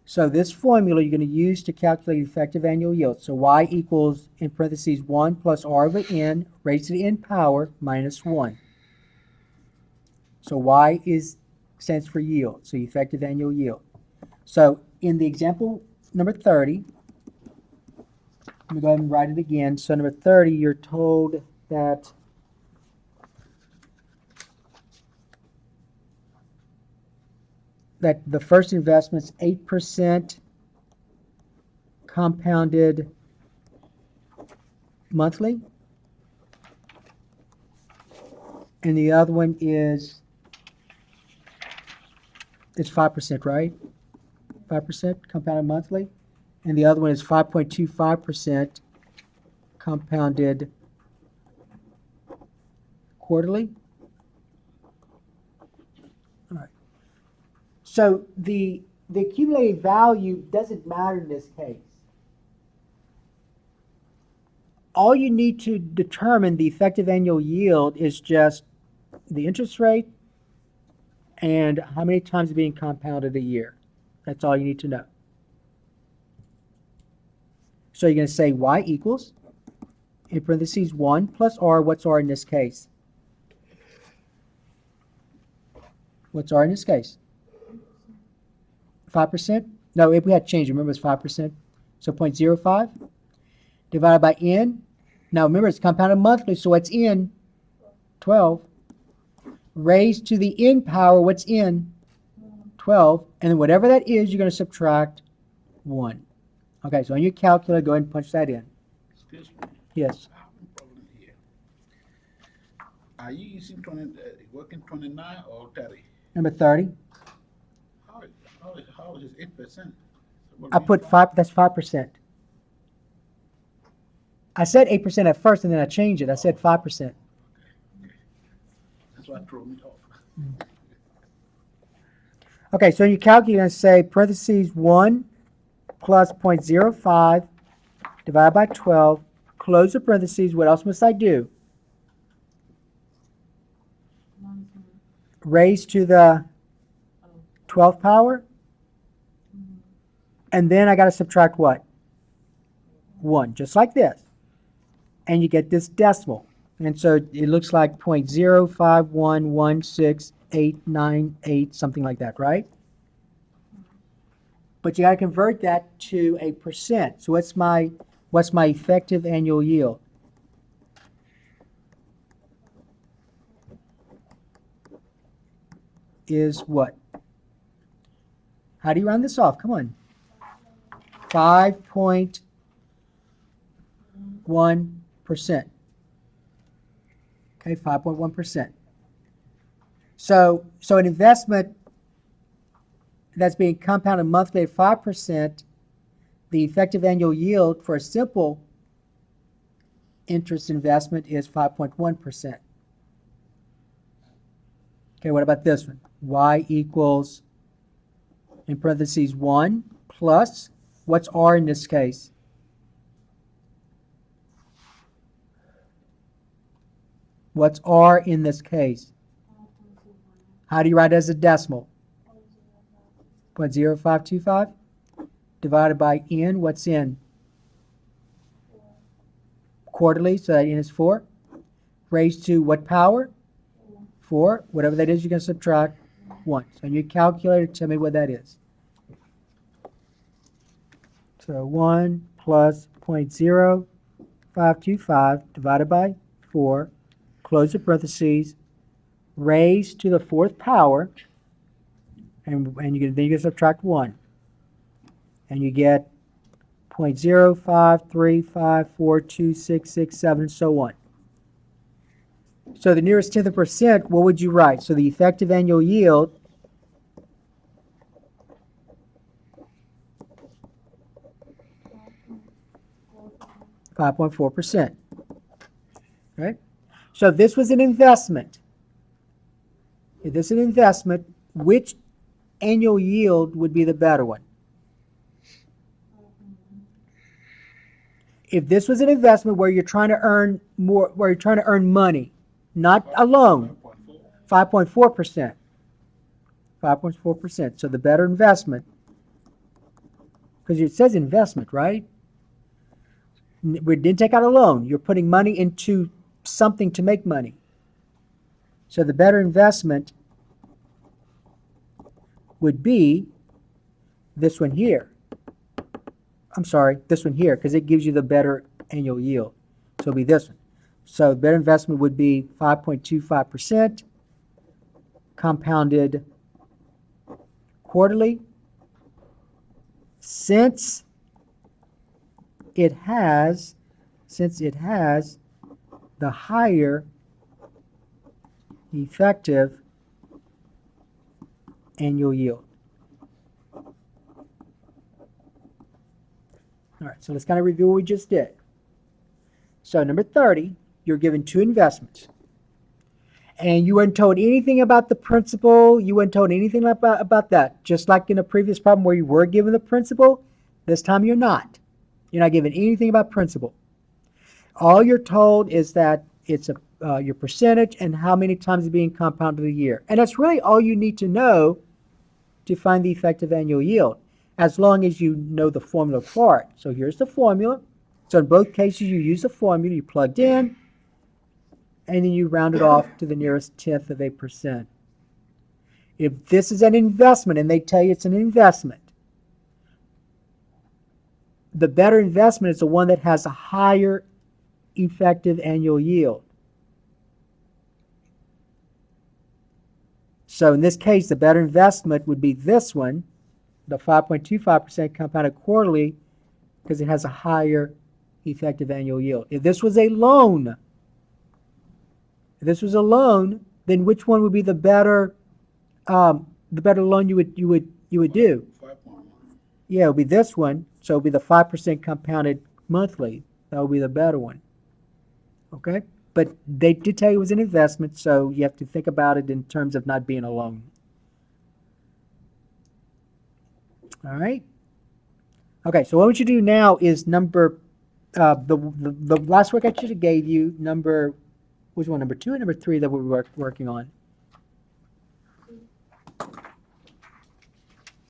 So this formula you're going to use to calculate effective annual yield. So y equals, in parentheses, 1 plus r over n raised to the n power minus 1. So y stands for yield, so effective annual yield. So in the example number 30, let me go ahead and write it again. So number 30, you're told that the first investment's 8% compounded monthly, and the other one is, it's 5%, right? 5% compounded monthly, and the other one is 5.25% compounded quarterly. All right. So the accumulated value doesn't matter in this case. All you need to determine the effective annual yield is just the interest rate and how many times it's being compounded a year. That's all you need to know. So you're going to say y equals, in parentheses, 1 plus r. What's r in this case? What's r in this case? 5%? No, if we had changed, remember it's 5%. So 0.05 divided by n. Now remember it's compounded monthly, so what's n? 12. Raised to the n power, what's n? 12. And then whatever that is, you're going to subtract 1. Okay, so on your calculator, go ahead and punch that in. Excuse me. Yes. I have a problem here. Are you using working 29 or 30? Number 30. How is it 8%? I put 5, that's 5%. I said 8% at first, and then I changed it. I said 5%. Okay. That's what threw me off. Okay, so you calculate and say parentheses 1 plus 0.05 divided by 12, close the parentheses. What else must I do? Raise to the 12th power? And then I got to subtract what? 1, just like this. And you get this decimal. And so it looks like 0.05116898, something like that, right? But you got to convert that to a percent. So what's my effective annual yield? Is what? How do you round this off? Come on. 5.1%. Okay, 5.1%. So an investment that's being compounded monthly at 5%, the effective annual yield for a simple interest investment is 5.1%. Okay, what about this one? Y equals, in parentheses, 1 plus, what's R in this case? What's R in this case? How do you write it as a decimal? 0.0525 divided by n. What's n? Quarterly, so that n is 4. Raised to what power? 4. Whatever that is, you're going to subtract 1. So on your calculator, tell me what that is. So 1 plus 0.0525 divided by 4, close the parentheses, raised to the 4th power, and then you're going to subtract 1. And you get 0.0535426667, and so on. So the nearest tenth of a percent, what would you write? So the effective annual yield (5.4%). Right? So if this was an investment, which annual yield would be the better one? If this was an investment where you're trying to earn more, where you're trying to earn money, not a loan, 5.4%. 5.4%. So the better investment Because it says investment, right? We didn't take out a loan. You're putting money into something to make money. So the better investment would be this one here. I'm sorry, this one here, because it gives you the better annual yield. So it'll be this one. So the better investment would be 5.25% compounded quarterly, since it has the higher effective annual yield. All right, so let's kind of review what we just did. So number 30, you're given two investments. And you weren't told anything about the principal. You weren't told anything about that. Just like in a previous problem where you were given the principal, this time you're not. You're not given anything about principal. All you're told is that it's your percentage and how many times it's being compounded a year. And that's really all you need to know to find the effective annual yield, as long as you know the formula for it. So here's the formula. So in both cases, you use the formula, you plugged in, and then you round it off to the nearest tenth of a percent. If this is an investment and they tell you it's an investment, the better investment is the one that has a higher effective annual yield. So in this case, the better investment would be this one, the 5.25% compounded quarterly, because it has a higher effective annual yield. If this was a loan, then which one would be the better loan you would do? 5.1. Yeah, it would be this one. So it would be the 5% compounded monthly. That would be the better one. Okay? But they did tell you it was an investment, so you have to think about it in terms of not being a loan. All right? Okay, so what would you do now is number, the last work I should have gave you, which one, number 2 or number 3 that we were working on?